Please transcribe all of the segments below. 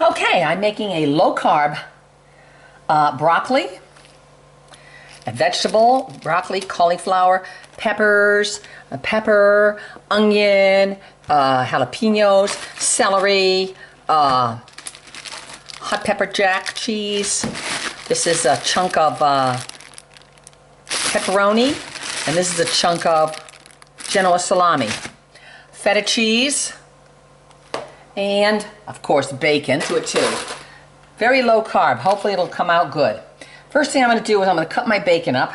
Okay, I'm making a low-carb broccoli, a vegetable, broccoli, cauliflower, peppers, pepper, onion, jalapenos, celery, hot pepper jack cheese. This is a chunk of pepperoni, and this is a chunk of genoa salami. Feta cheese, and of course bacon to it too. Very low carb, hopefully it'll come out good. First thing I'm going to do is I'm going to cut my bacon up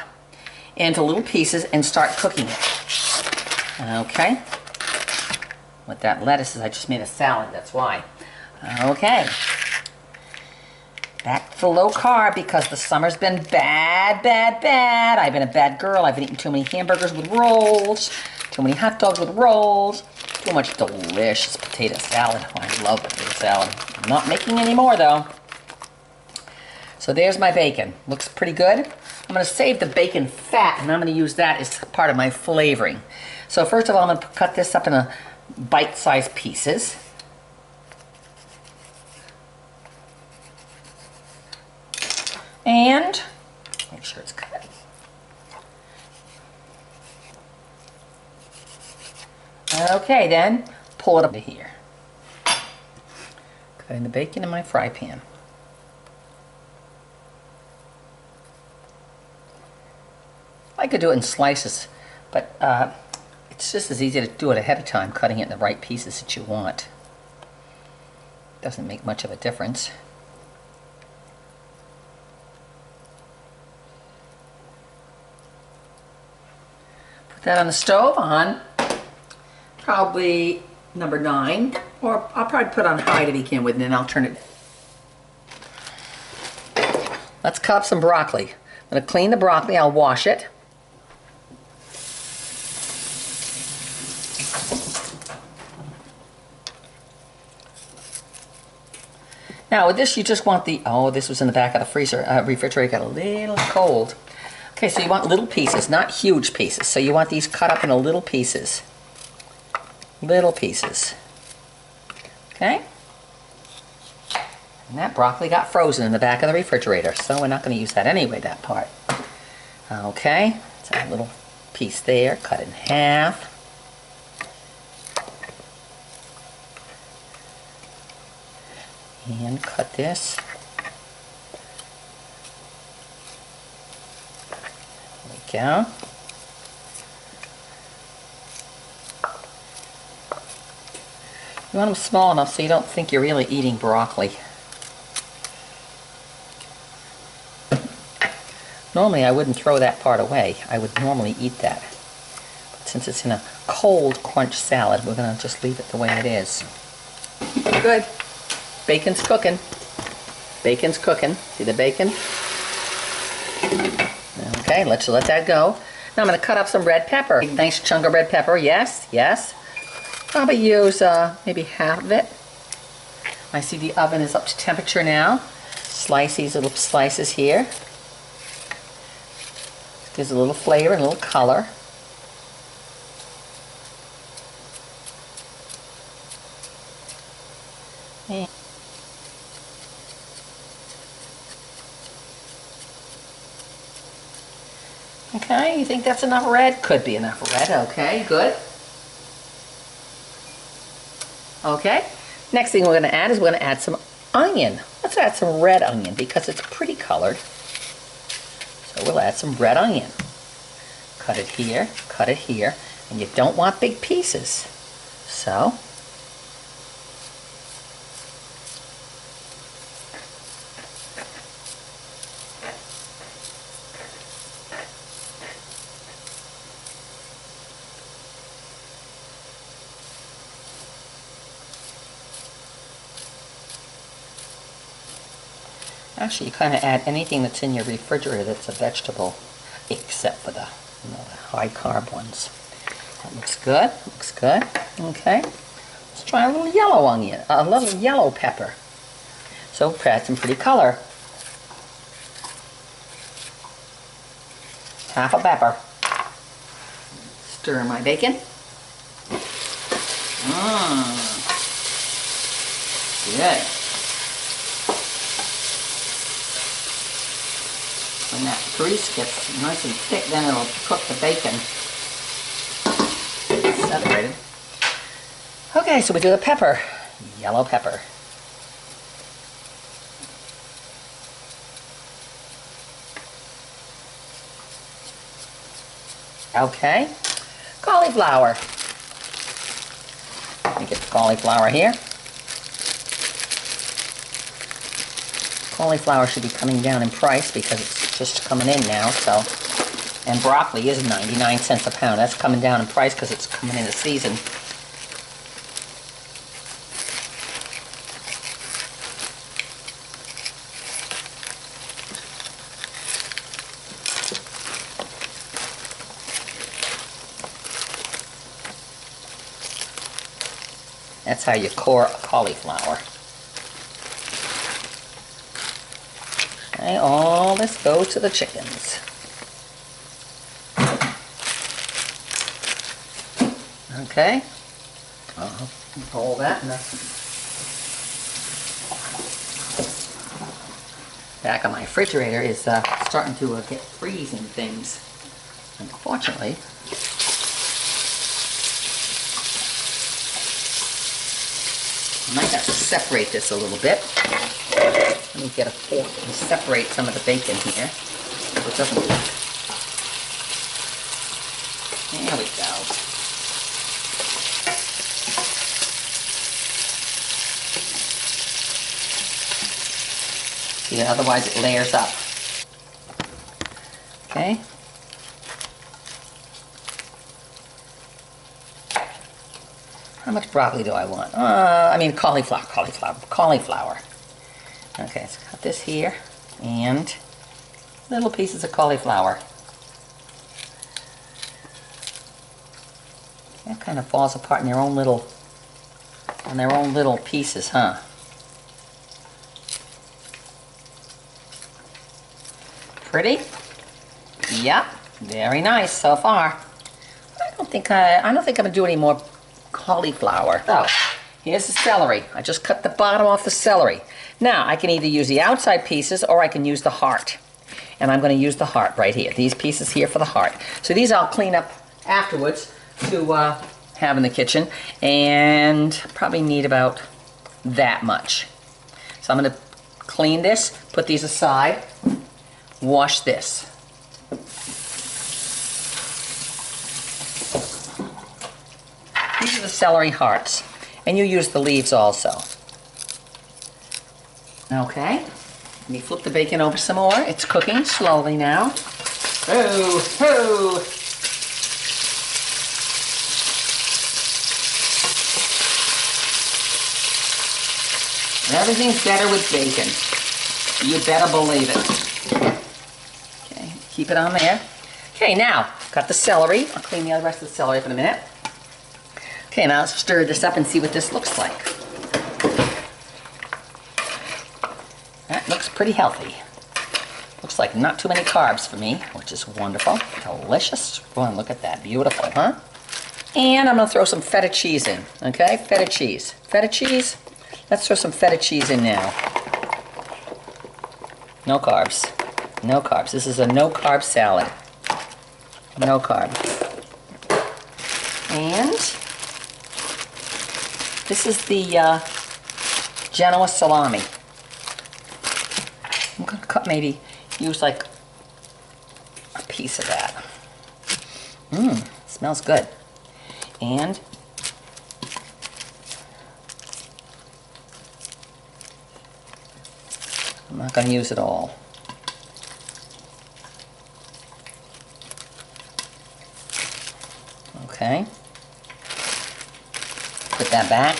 into little pieces and start cooking it. Okay. With that lettuce, I just made a salad, that's why. Okay. Back to low carb because the summer's been bad, bad, bad. I've been a bad girl. I've been eating too many hamburgers with rolls, too many hot dogs with rolls, too much delicious potato salad. Oh, I love potato salad. I'm not making any more though. So there's my bacon. Looks pretty good. I'm going to save the bacon fat and I'm going to use that as part of my flavoring. So first of all, I'm going to cut this up in bite-sized pieces. And make sure it's cut. Okay, then pull it up to here. Cutting the bacon in my fry pan. I could do it in slices, but it's just as easy to do it ahead of time, cutting it in the right pieces that you want. Doesn't make much of a difference. That on the stove on probably number 9, or I'll probably put on high to begin with and then I'll turn it. Let's cut up some broccoli. I'm going to clean the broccoli, I'll wash it. Now with this you just want the, oh, this was in the back of the freezer, refrigerator, got a little cold. Okay, so you want little pieces, not huge pieces. So you want these cut up into little pieces. Little pieces. Okay? And that broccoli got frozen in the back of the refrigerator, so we're not going to use that anyway, that part. Okay, so a little piece there, cut in half. And cut this. Go. You want them small enough so you don't think you're really eating broccoli. Normally I wouldn't throw that part away. I would normally eat that. But since it's in a cold crunch salad, we're going to just leave it the way it is. Good. Bacon's cooking. Bacon's cooking. See the bacon? Okay, let's let that go. Now I'm going to cut up some red pepper. A nice chunk of red pepper, yes, yes. Probably use maybe half of it. I see the oven is up to temperature now. Slice these little slices here. Gives a little flavor and a little color. And okay, you think that's enough red? Could be enough red. Okay, good. Okay, next thing we're going to add is we're going to add some onion. Let's add some red onion because it's pretty colored. So we'll add some red onion. Cut it here, and you don't want big pieces. So actually, you kind of add anything that's in your refrigerator that's a vegetable, except for the, the high carb ones. That looks good. Looks good. Okay. Let's try a little yellow onion, a little yellow pepper. So add some pretty color. Half a pepper. Stir my bacon. Good. When that grease gets nice and thick, then it'll cook the bacon. Separated. Okay, so we do the pepper. Yellow pepper. Okay. Cauliflower. Let me get the cauliflower here. Cauliflower should be coming down in price because it's just coming in now, so. And broccoli is 99 cents a pound. That's coming down in price because it's coming into season. That's how you core a cauliflower. Okay, all this goes to the chickens. Okay, I'll roll that in the back of my refrigerator is starting to get freezing things. Unfortunately, I might have to separate this a little bit. Let me get a fork and separate some of the bacon here so it doesn't cook. There we go. See, otherwise it layers up. Okay. How much broccoli do I want? I mean cauliflower. Okay, let's cut this here and little pieces of cauliflower. That kind of falls apart in their own little pieces, huh? Pretty? Yep, very nice so far. I don't think I'm gonna do any more cauliflower. So, here's the celery. I just cut the bottom off the celery. Now, I can either use the outside pieces or I can use the heart. And I'm going to use the heart right here. These pieces here for the heart. So these I'll clean up afterwards to have in the kitchen. And probably need about that much. So I'm going to clean this, put these aside, wash this. These are the celery hearts. And you use the leaves also. Okay. Let me flip the bacon over some more. It's cooking slowly now. Oh, oh. Everything's better with bacon. You better believe it. Okay, keep it on there. Okay, now, got the celery. I'll clean the other rest of the celery up in a minute. Okay, now let's stir this up and see what this looks like. That looks pretty healthy. Looks like not too many carbs for me, which is wonderful. Delicious. Oh, look at that. Beautiful, huh? And I'm going to throw some feta cheese in. Okay, feta cheese. Feta cheese. Let's throw some feta cheese in now. No carbs. No carbs. This is a no-carb salad. No carb. And this is the Genoa salami. I'm going to cut use like a piece of that. Smells good. And I'm not going to use it all. Okay. Put that back.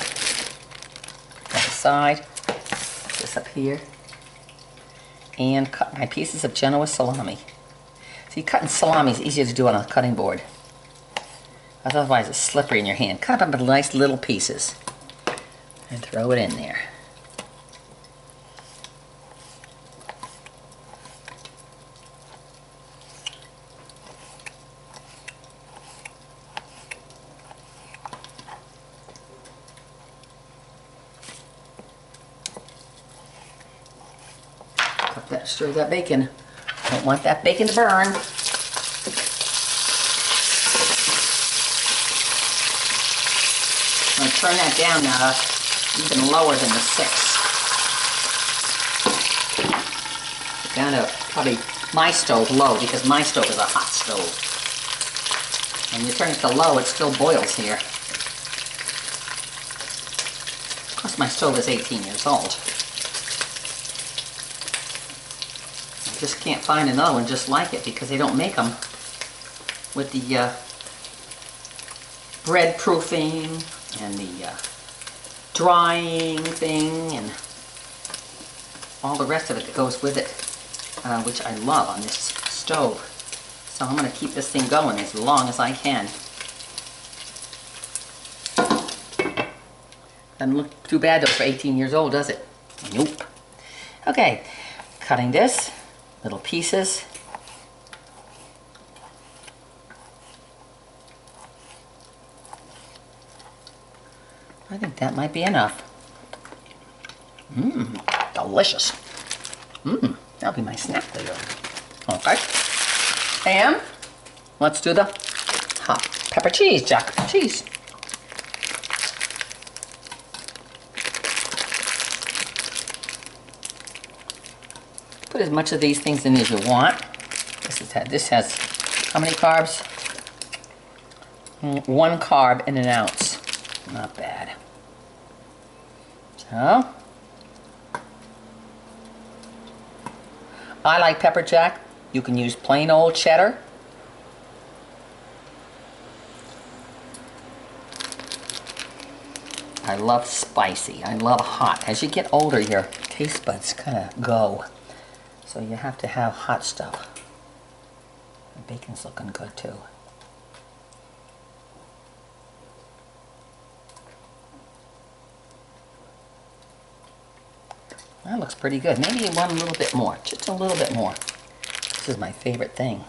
That aside. Put this up here. And cut my pieces of Genoa salami. See, cutting salami is easier to do on a cutting board. Otherwise it's slippery in your hand. Cut up into nice little pieces. And throw it in there. Stir that bacon Don't want that bacon to burn. I'm going to turn that down now, even lower than the 6. Down to probably my stove low, because my stove is a hot stove. When you turn it to low, it still boils here. Of course, my stove is 18 years old. I just can't find another one just like it, because they don't make them with the bread proofing and the drying thing and all the rest of it that goes with it, which I love on this stove. So I'm going to keep this thing going as long as I can. Doesn't look too bad though for 18 years old, does it? Nope. Okay, cutting this, little pieces. I think that might be enough. Mmm, delicious. Mmm, that'll be my snack later. Okay. And let's do the hot pepper cheese, jack cheese. Put as much of these things in as you want. This has how many carbs? 1 carb in an ounce. Not bad. So, I like pepper jack. You can use plain old cheddar. I love spicy. I love hot. As you get older, your taste buds kind of go. So you have to have hot stuff. The bacon's looking good too. That looks pretty good. Maybe you want a little bit more. Just a little bit more. This is my favorite thing.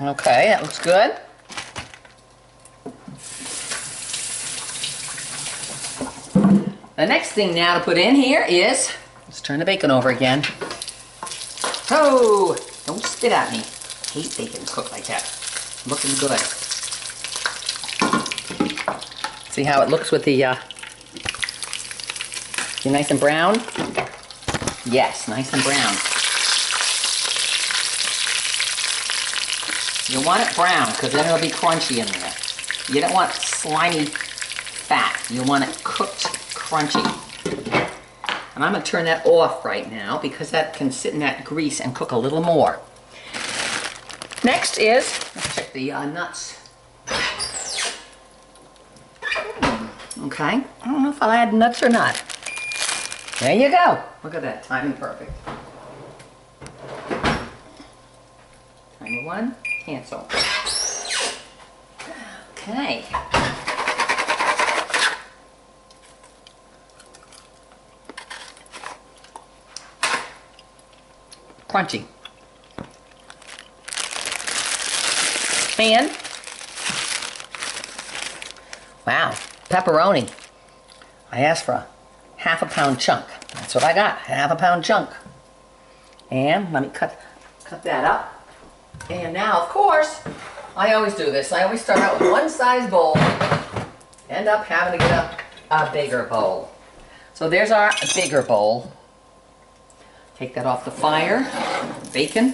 Okay, that looks good. The next thing now to put in here is, let's turn the bacon over again. Oh, don't spit at me. I hate bacon cooked like that. Looking good. See how it looks with the, nice and brown? Yes, nice and brown. You want it brown, because then it'll be crunchy in there. You don't want slimy fat. You want it cooked crunchy. And I'm going to turn that off right now, because that can sit in that grease and cook a little more. Next is, let's check the nuts. Okay, I don't know if I'll add nuts or not. There you go. Look at that, timing perfect. Timer 1, cancel. Okay. Crunchy. And, wow, pepperoni. I asked for a ½ pound chunk. That's what I got, ½ pound chunk. And let me cut that up. And now, of course, I always do this. I always start out with one size bowl, end up having to get a bigger bowl. So there's our bigger bowl. Take that off the fire, bacon,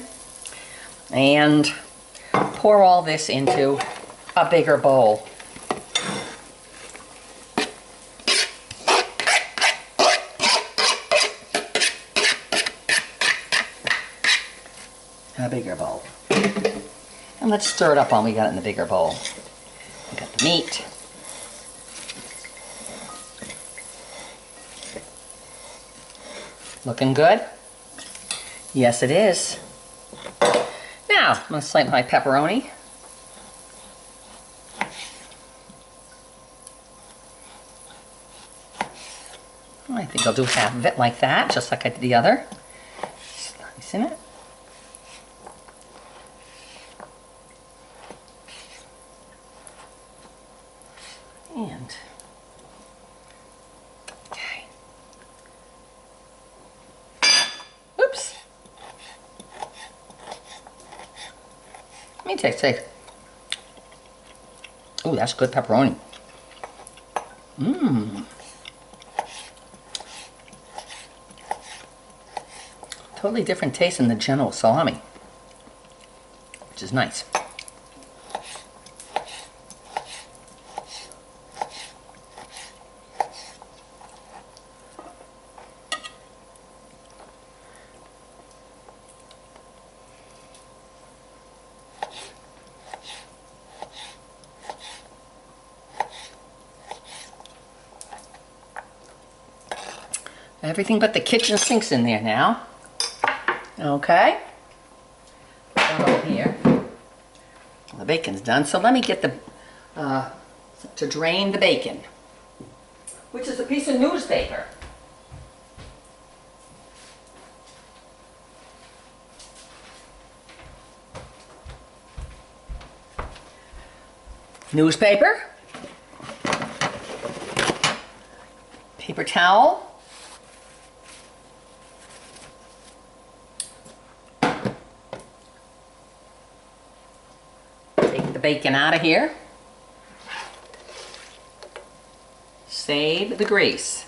and pour all this into a bigger bowl. A bigger bowl. And let's stir it up while we got it in the bigger bowl. We got the meat. Looking good? Yes, it is. Now, I'm going to slice my pepperoni. I think I'll do half of it like that, just like I did the other. Slicing it. me taste. Ooh, that's good pepperoni. Mmm. Totally different taste than the Genoa salami, which is nice. Everything but the kitchen sink's in there now. Okay. Come over here. The bacon's done. So let me get the to drain the bacon, which is a piece of newspaper. Newspaper. Paper towel. The bacon out of here. Save the grease.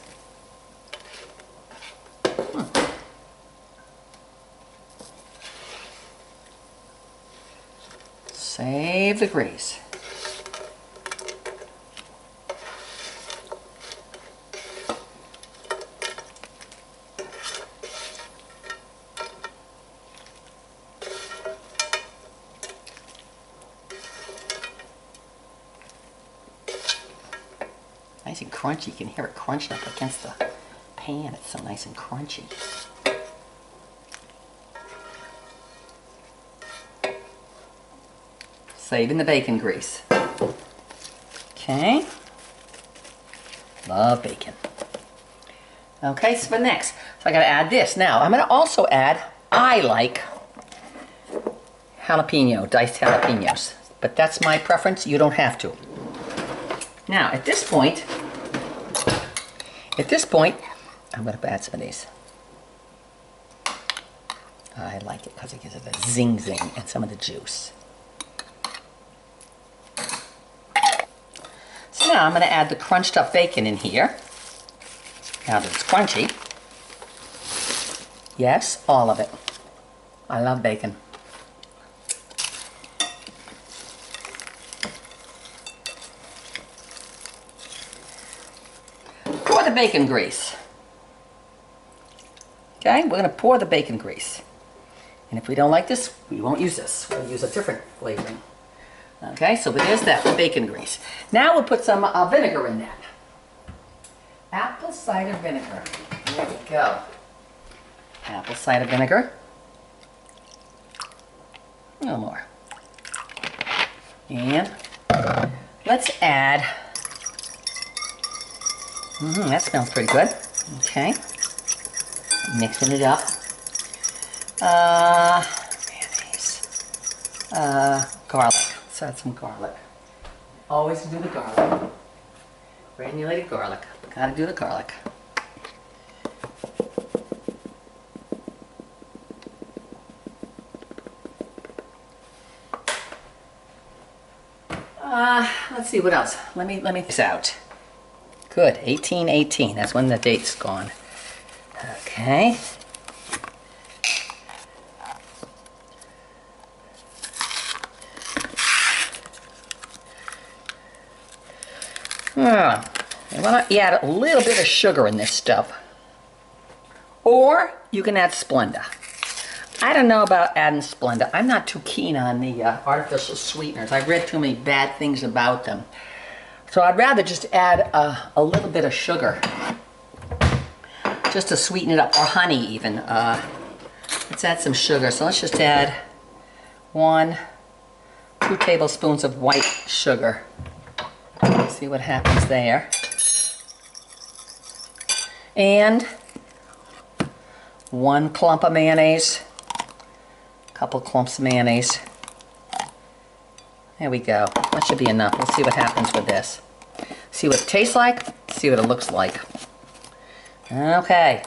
Save the grease. Nice and crunchy. You can hear it crunching up against the pan. It's so nice and crunchy. Saving the bacon grease. Okay. Love bacon. Okay, so for next, so I gotta add this. Now, I'm gonna also add, I like jalapeno, diced jalapenos. But that's my preference. You don't have to. Now, at this point, I'm going to add some of these. I like it because it gives it a zing and some of the juice. So now I'm going to add the crunched up bacon in here. Now that it's crunchy. Yes, all of it. I love bacon. Pour the bacon grease. Okay, we're going to pour the bacon grease. And if we don't like this, we won't use this. We'll use a different flavoring. Okay, so there's that, the bacon grease. Now we'll put some vinegar in that. Apple cider vinegar. There we go. Apple cider vinegar. A little more. And let's add, that smells pretty good. Okay. Mixing it up. Mayonnaise. Garlic. Let's add some garlic. Always do the garlic. Granulated garlic. Gotta do the garlic. Let's see what else. Let me this out. Good, 1818. That's when the date's gone. Okay. I want to add a little bit of sugar in this stuff. Or you can add Splenda. I don't know about adding Splenda. I'm not too keen on the artificial sweeteners. I've read too many bad things about them. So I'd rather just add a little bit of sugar. Just to sweeten it up, or honey even. Let's add some sugar. So let's just add 2 tablespoons of white sugar. See what happens there. And 1 clump of mayonnaise. A couple clumps of mayonnaise. There we go. That should be enough. Let's see what happens with this. See what it tastes like. See what it looks like. Okay.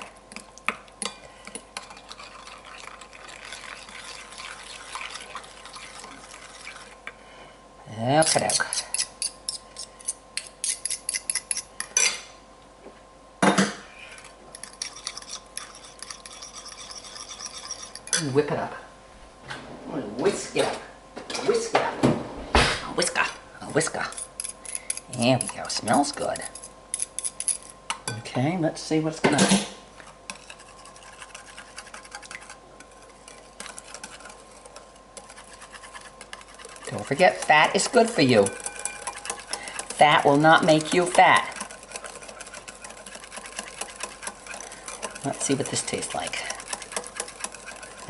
Okay. Whip it up. I'm gonna whisk it up. Whisk it up. A whisker. A whisker. There we go. Smells good. Okay, let's see what's gonna. Don't forget, fat is good for you. Fat will not make you fat. Let's see what this tastes like.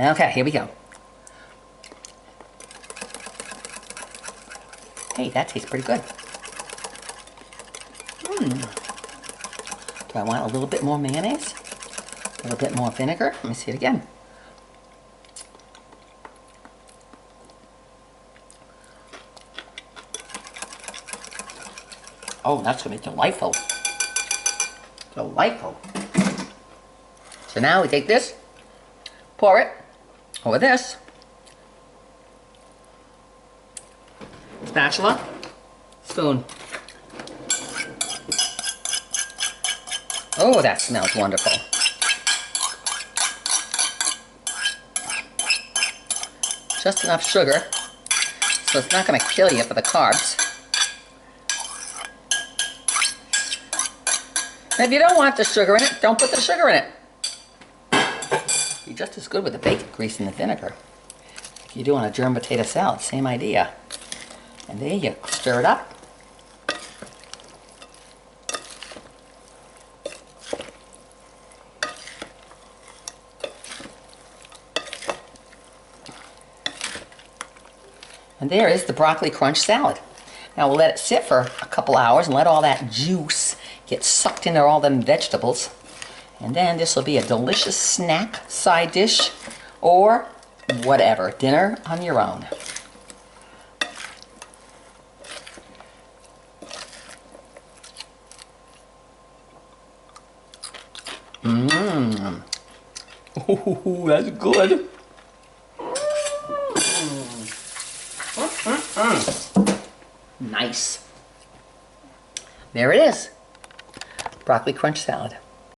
Okay, here we go. Hey, that tastes pretty good. Do I want a little bit more mayonnaise? A little bit more vinegar? Let me see it again. Oh, that's going to be delightful. Delightful. So now we take this, pour it over this. Spatula, spoon. Oh, that smells wonderful. Just enough sugar, so it's not going to kill you for the carbs. And if you don't want the sugar in it, don't put the sugar in it. Be just as good with the bacon grease and the vinegar. Like you do on a germ potato salad, same idea. And there you stir it up. And there is the broccoli crunch salad. Now we'll let it sit for a couple hours and let all that juice get sucked into all them vegetables. And then this will be a delicious snack, side dish, or whatever, dinner on your own. Mmm. Ooh, that's good. Nice. There it is. Broccoli crunch salad.